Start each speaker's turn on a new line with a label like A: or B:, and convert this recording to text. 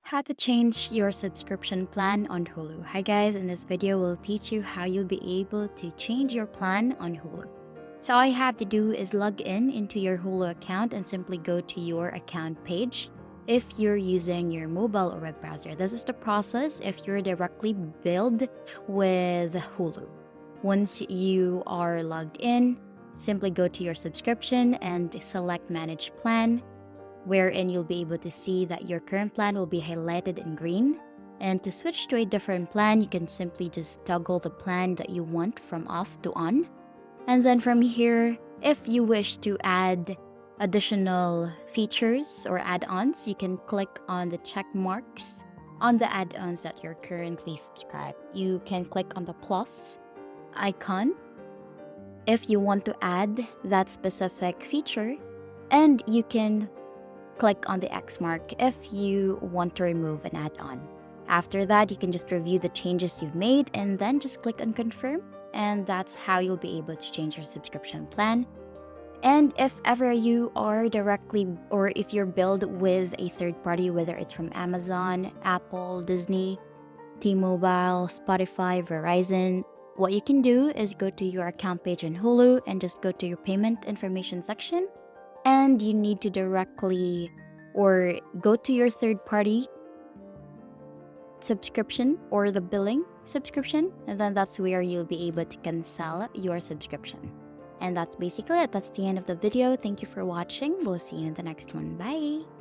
A: How to change your subscription plan on Hulu. Hi guys, in this video we'll teach you how you'll be able to change your plan on Hulu. So all you have to do is log in into your Hulu account and simply go to your account page if you're using your mobile or web browser. This is the process if you're directly billed with Hulu. Once you are logged in, simply go to your subscription and select manage plan, wherein you'll be able to see that your current plan will be highlighted in green. And to switch to a different plan, you can simply just toggle the plan that you want from off to on. And then from here, if you wish to add additional features or add-ons, you can click on the check marks on the add-ons that you're currently subscribed. You can click on the plus icon if you want to add that specific feature, and you can click on the X mark if you want to remove an add-on. After that, you can just review the changes you've made and then just click on confirm, and that's how you'll be able to change your subscription plan. And if ever you are directly, or if you're billed with a third party, whether it's from Amazon, Apple, Disney, T-Mobile, Spotify, Verizon, what you can do is go to your account page in Hulu and just go to your payment information section, and you need to directly or go to your third party subscription or the billing subscription, and then that's where you'll be able to cancel your subscription. And that's basically it. That's the end of the video. Thank you for watching. We'll see you in the next one. Bye.